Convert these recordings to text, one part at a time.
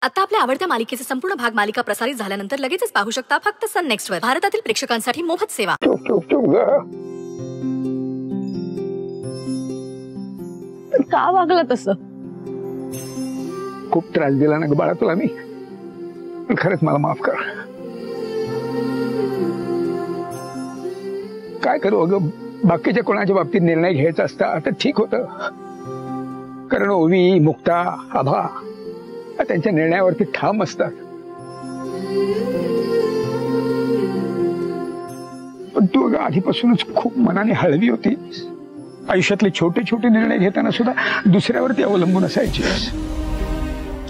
आता आपल्या आवडत्या मालिकेचे संपूर्ण भाग मालिका प्रसारित झाल्यानंतर लगेचच पाहू शकता फक्त सन नेक्स्ट वर. भारतातील प्रेक्षकांसाठी मोफत सेवा. का वागलं तसं? खूप त्रास दिला ना ग बाळा तुला मी. खरंच मला माफ कर. काय करू अगं, बाकीच्या कोणाच्या बाबतीत निर्णय घ्यायचा असता तर ठीक होतं, कारण ओवी, मुक्ता, आभा त्यांच्या निर्णयावरती ठाम असतात. पण तू अगं आधीपासूनच खूप मनाने हळवी होती. आयुष्यातले छोटे छोटे निर्णय घेताना सुद्धा दुसऱ्यावरती अवलंबून असायचीस.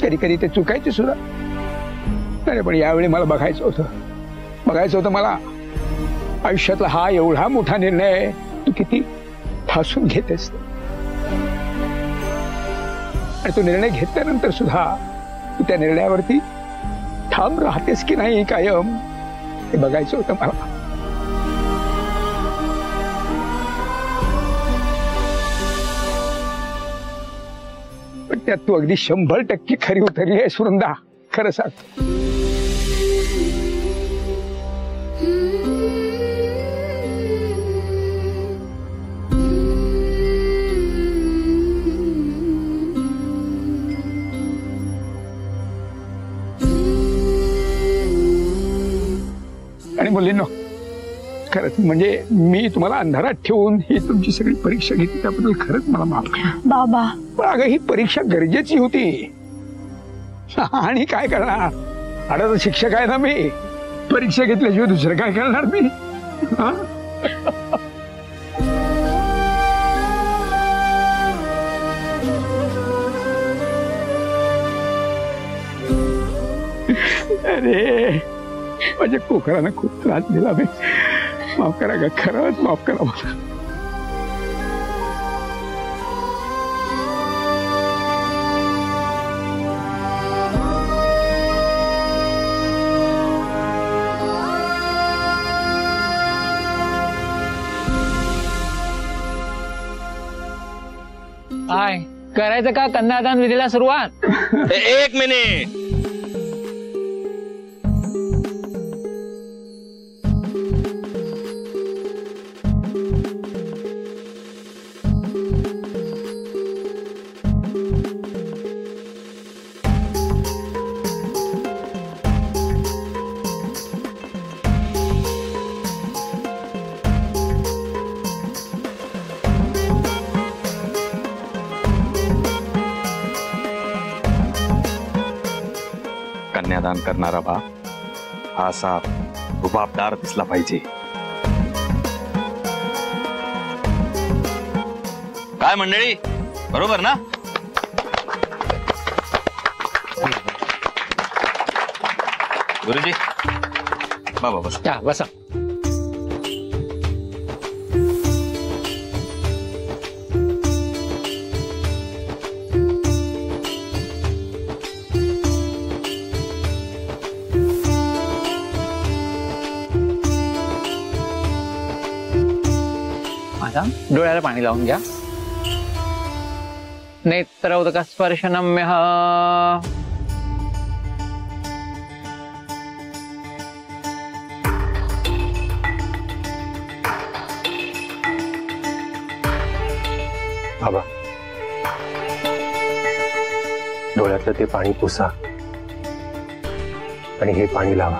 कधी कधी ते चुकायचे सुद्धा. अरे पण यावेळी मला बघायचं होतं मला आयुष्यातला हा एवढा मोठा निर्णय तू किती ठासून घेतेस, आणि तो निर्णय घेतल्यानंतर सुद्धा तू त्या निर्णयावरती ठाम राहतेस की नाही कायम, हे बघायचं होतं मला. पण त्यात तू अगदी 100% खरी उतरली आहेस वृंदा. खरं सांग. आणि मुलींनो, खरंच म्हणजे मी तुम्हाला अंधारात ठेवून ही तुमची सगळी परीक्षा घेतली त्याबद्दल खरंच मला माफ करा बाबा. पण अगं ही परीक्षा गरजेची होती. आणि काय करणार, आता तर शिक्षक आहे ना मी. परीक्षा घेतल्याशिवाय दुसरं काय करणार मी. अरे माझ्या कोकरानं खूप त्रास दिला. मी माफ करा ग, खरंच माफ करा मला. काय करायचं का कन्यादान विधीला सुरुवात? एक मिनिट. कन्यादान करणारा बा हा असा रुबाबदार दिसला पाहिजे. काय मंडळी, बरोबर ना? गुरुजी बाबा बस. बसा. डोळ्याला पाणी लावून घ्या. नेत्रौदक स्पर्शनम्य. बाबा डोळ्यातलं ते पाणी पुसा आणि हे पाणी लावा.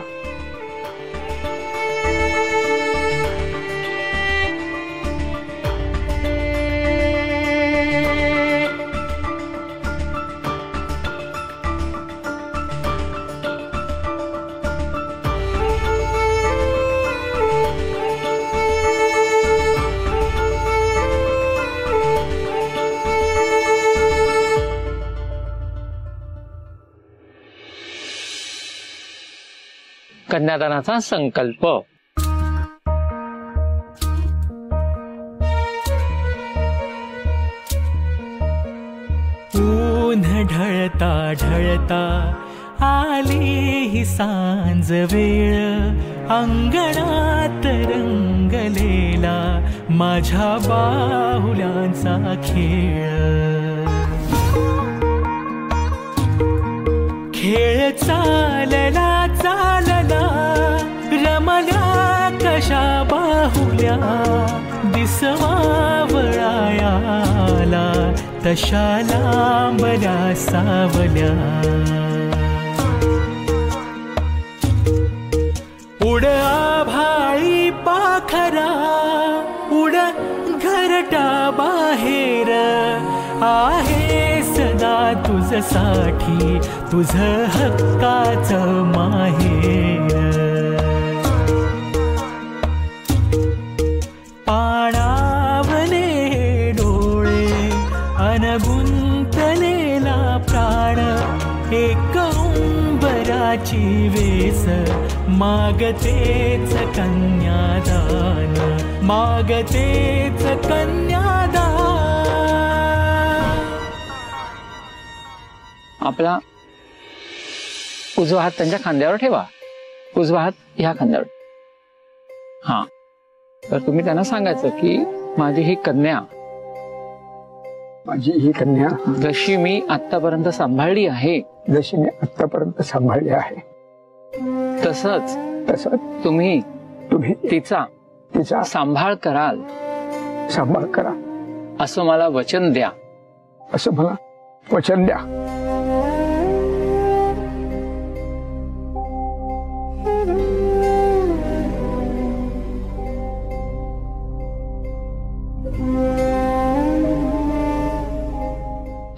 कन्यादानाचा संकल्प. ऊन ढळता ढळता आली ही सांज वेळ, अंगणात रंगलेला माझ्या बाहुल्यांचा खेळ. खेळ चालला चालला रमल्या कशा बाहुल्या दिसवा वळायाला तशा लांबल्या सावल्या उड आभाळी पाखरा उड घरटा बाहेर आहे सदा तुझसाठी तुझ हक्काचं माहेर पाणावले डोळे अनगुंतलेला प्राण एक उंबराची वेस मागतेच कन्यादान मागतेच कन्यादान आपला उजवा हात त्यांच्या खांद्यावर ठेवा उजवा हात ह्या खांद्यावर हा तर तुम्ही त्यांना सांगायचं की माझी ही कन्या जशी मी आतापर्यंत सांभाळली आहे तसंच तुम्ही तिचा सांभाळ कराल असं मला वचन द्या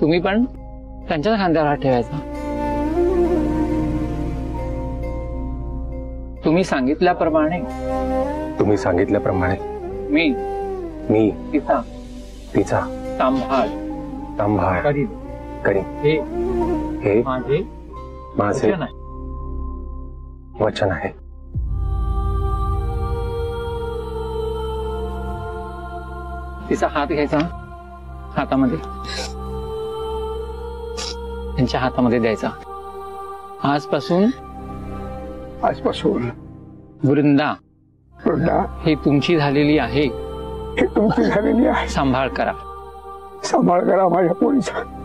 तुम्ही पण त्यांच्या खांद्यावर हात ठेवायचा तुम्ही सांगितल्याप्रमाणे मी तिचा सांभाळ करीन हे माझे वचन आहे तिचा हात घ्यायचा हातामध्ये त्यांच्या हातामध्ये द्यायचा आजपासून वृंदा ही तुमची झालेली आहे सांभाळ करा सांभाळ करा माझ्या पोरीचा